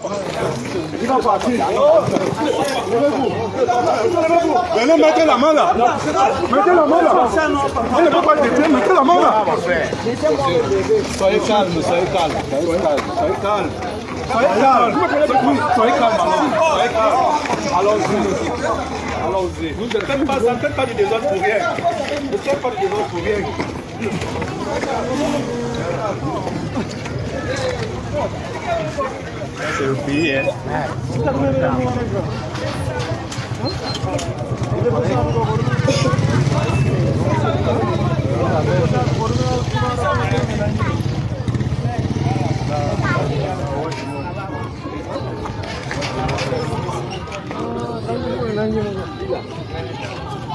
Il va partir. Venez, mettez la main là. Mettez la main là. On ne peut pas détenir, mettez la main là. Soyez calme, soyez calme. Soyez calme. Soyez calme. Soyez calme. Soyez calme. Soyez calme. Allons-y. Allons-y. Vous ne faites pas du désordre pour rien. Ne faites pas du désordre pour rien. C'est le pays, hein.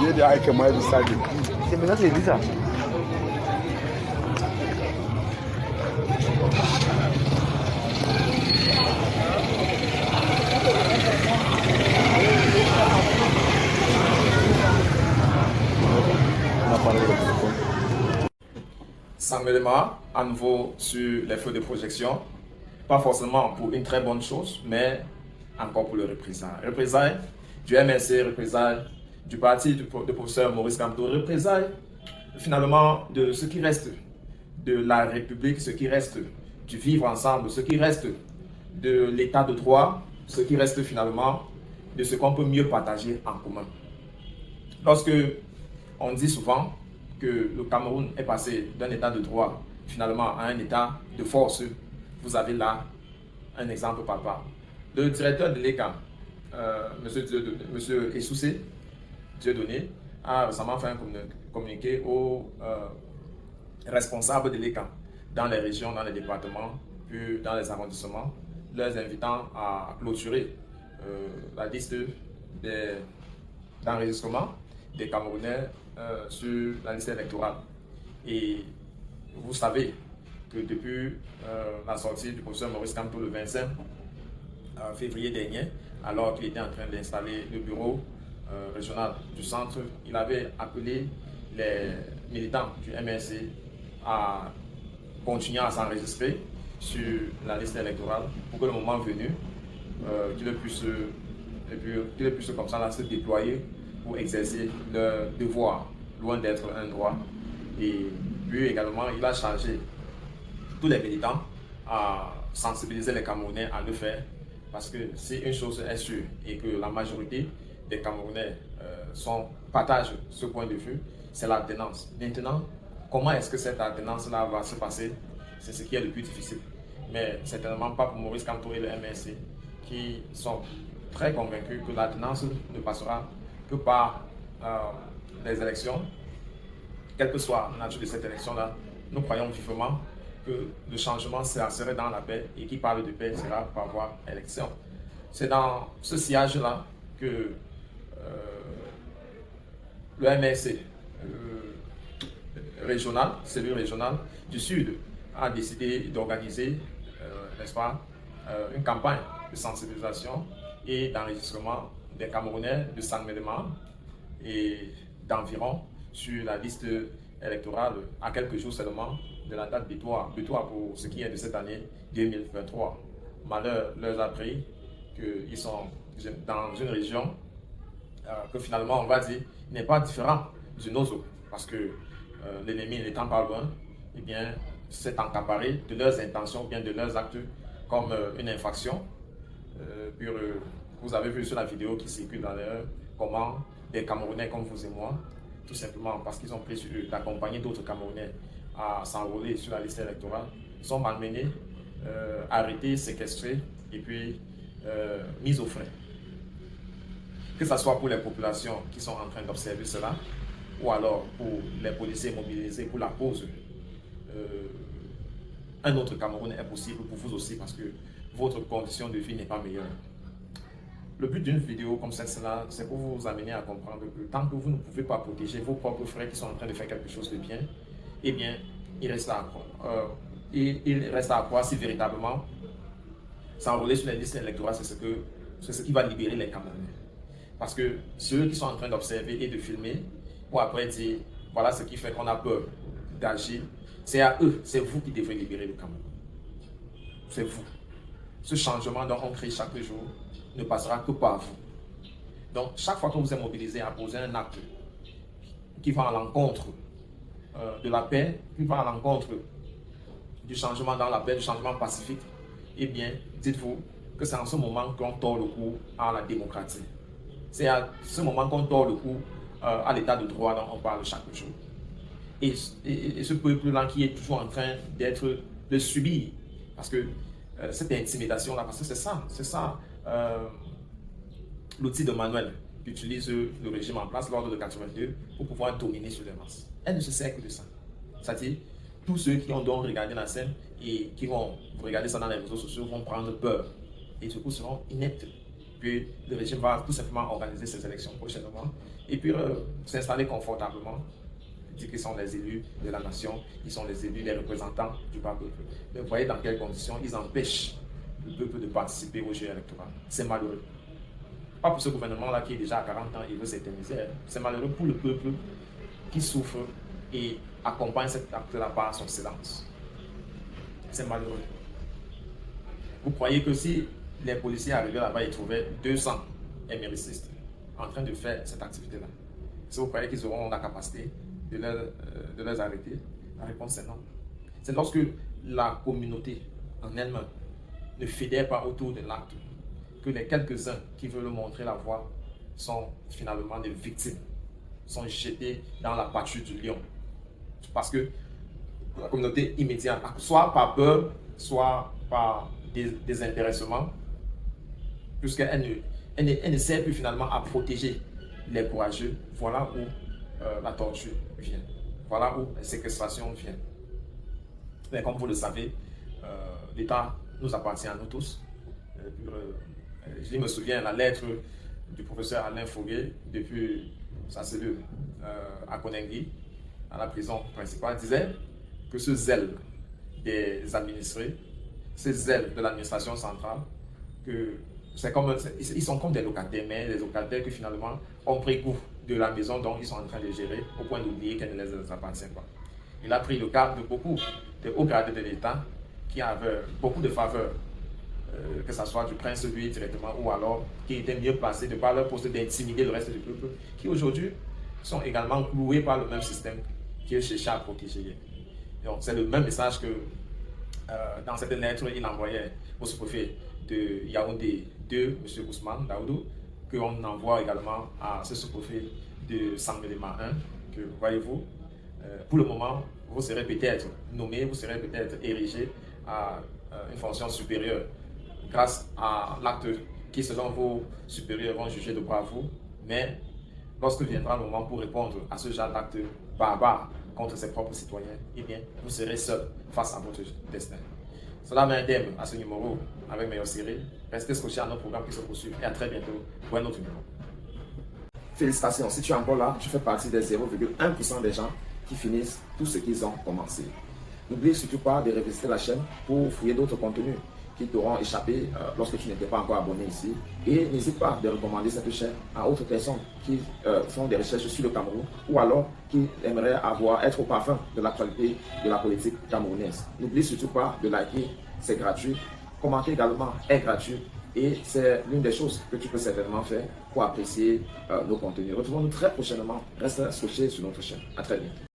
Dia dia aika mai bisa gitu. Sebenarnya bisa. S'enlèvement à nouveau sur les feux de projection, pas forcément pour une très bonne chose, mais encore pour le représailles. Représailles du MNC, représailles du parti du professeur Maurice Kamto, représailles finalement de ce qui reste de la République, ce qui reste du vivre ensemble, ce qui reste de l'état de droit, ce qui reste finalement de ce qu'on peut mieux partager en commun. Lorsque on dit souvent que le Cameroun est passé d'un état de droit finalement à un état de force, vous avez là un exemple palpable. Le directeur de l'ECAM, M. Essoussé Dieudonné, a récemment fait un communiqué aux responsables de l'ECAM dans les régions, dans les départements, puis dans les arrondissements, les invitant à clôturer la liste d'enregistrement des Camerounais sur la liste électorale. Et vous savez que depuis la sortie du professeur Maurice Kamto le 25 février dernier, alors qu'il était en train d'installer le bureau régional du centre, il avait appelé les militants du MNC à continuer à s'enregistrer sur la liste électorale pour que le moment venu, qu'ils puissent comme ça là, se déployer pour exercer leur devoir, loin d'être un droit. Et puis également, il a chargé tous les militants à sensibiliser les Camerounais à le faire, parce que si une chose est sûre et que la majorité des Camerounais partagent ce point de vue, c'est l'alternance. Maintenant, comment est-ce que cette alternance-là va se passer? C'est ce qui est le plus difficile. Mais certainement pas pour Maurice Kamto et le MNC, qui sont très convaincus que l'alternance ne passera que par les élections. Quelle que soit la nature de cette élection-là, nous croyons vivement que le changement serait dans la paix, et qui parle de paix sera par voie élection. C'est dans ce sillage-là que le MNC régional, celui régional du Sud, a décidé d'organiser, n'est-ce pas, une campagne de sensibilisation et d'enregistrement des Camerounais de Saint-Médéman et d'environ sur la liste électorale à quelques jours seulement de la date butoir pour ce qui est de cette année 2023. Malheur leur a pris qu'ils sont dans une région que finalement on va dire n'est pas différent d'une autre, parce que l'ennemi n'étant pas loin, eh bien s'est accaparé de leurs intentions ou bien de leurs actes comme une infraction. Vous avez vu sur la vidéo qui circule d'ailleurs comment des Camerounais comme vous et moi, tout simplement parce qu'ils ont pris sur eux d'accompagner d'autres Camerounais à s'enrôler sur la liste électorale, sont malmenés, arrêtés, séquestrés et puis mis au frais. Que ce soit pour les populations qui sont en train d'observer cela, ou alors pour les policiers mobilisés pour la cause, un autre Cameroun est possible pour vous aussi, parce que votre condition de vie n'est pas meilleure. Le but d'une vidéo comme celle-là, c'est pour vous amener à comprendre que tant que vous ne pouvez pas protéger vos propres frères qui sont en train de faire quelque chose de bien, eh bien, il reste à croire. Il reste à croire si véritablement s'enrôler sur les listes électorales, c'est ce qui va libérer les Camerounais. Parce que ceux qui sont en train d'observer et de filmer, pour après dire, voilà ce qui fait qu'on a peur d'agir, c'est à eux, c'est vous qui devrez libérer le Cameroun. C'est vous. ce changement dont on crée chaque jour ne passera que par vous. Donc, chaque fois que vous êtes mobilisé à poser un acte qui va à l'encontre de la paix, qui va à l'encontre du changement dans la paix, du changement pacifique, eh bien, dites-vous que c'est en ce moment qu'on tord le cou à la démocratie. C'est à ce moment qu'on tord le cou à l'état de droit dont on parle chaque jour. Et ce peuple-là qui est toujours en train de subir, parce que cette intimidation-là, parce que c'est ça l'outil de manuel qu'utilise le régime en place lors de 82 pour pouvoir dominer sur les masses. Elle ne se sert que de ça. C'est-à-dire, tous ceux qui ont donc regardé la scène et qui vont regarder ça dans les réseaux sociaux vont prendre peur et du coup seront ineptes. Puis le régime va tout simplement organiser ses élections prochainement et puis s'installer confortablement. Dire qu'ils sont les élus de la nation, ils sont les élus, les représentants du peuple. Mais vous voyez dans quelles conditions ils empêchent le peuple de participer au jeu électoral. C'est malheureux. Pas pour ce gouvernement-là qui est déjà à 40 ans et veut s'éterniser. C'est malheureux pour le peuple qui souffre et accompagne cet acte-là par son silence. C'est malheureux. Vous croyez que si les policiers arrivaient là-bas et trouvaient 200 éméricistes en train de faire cette activité-là, si vous croyez qu'ils auront la capacité de les arrêter? La réponse est non. C'est lorsque la communauté en elle-même ne fédère pas autour de l'acte que les quelques-uns qui veulent montrer la voie sont finalement des victimes, sont jetés dans la pâture du lion. Parce que la communauté immédiate, soit par peur, soit par désintéressement, puisqu'elle ne sert plus finalement à protéger les courageux, voilà où la torture vient. Voilà où la séquestration vient. Mais comme vous le savez, l'État nous appartient à nous tous. Je me souviens la lettre du professeur Alain Foguet depuis sa cellule à Koningui, à la prison principale, disait que ce zèle des administrés, ce zèle de l'administration centrale, que ils sont comme des locataires, mais des locataires qui finalement ont pris goût de la maison dont ils sont en train de gérer au point d'oublier qu'elle ne les appartient pas. Il a pris le cas de beaucoup de hauts gradés de l'État qui avaient beaucoup de faveurs, que ce soit du prince lui directement ou alors qui étaient mieux placés de par leur poste d'intimider le reste du peuple, qui aujourd'hui sont également cloués par le même système qui cherchait à protéger. Donc c'est le même message que dans cette lettre il envoyait au sous-préfet de Yaoundé 2, M. Ousmane Daoudou, qu'on envoie également à ce sous-préfet de Sangbélema 1, que voyez-vous, pour le moment, vous serez peut-être nommé, vous serez peut-être érigé à une fonction supérieure grâce à l'acte qui, selon vos supérieurs, vont juger de bravoure, mais lorsque viendra le moment pour répondre à ce genre d'acte barbare contre ses propres citoyens, eh bien, vous serez seul face à votre destin. Cela met un thème à ce numéro avec Meilleur Série. Restez scotchés à nos programmes qui se poursuivent et à très bientôt pour un autre numéro. Félicitations, si tu es encore là, tu fais partie des 0,1% des gens qui finissent tout ce qu'ils ont commencé. N'oublie surtout pas de revisiter la chaîne pour fouiller d'autres contenus qui t'auront échappé lorsque tu n'étais pas encore abonné ici. Et n'hésite pas de recommander cette chaîne à d'autres personnes qui font des recherches sur le Cameroun ou alors qui aimeraient être au parfum de l'actualité de la politique camerounaise. N'oublie surtout pas de liker, c'est gratuit. Commenter également est gratuit. Et c'est l'une des choses que tu peux certainement faire pour apprécier nos contenus. Retrouvons-nous très prochainement. Reste scotché sur notre chaîne. À très bientôt.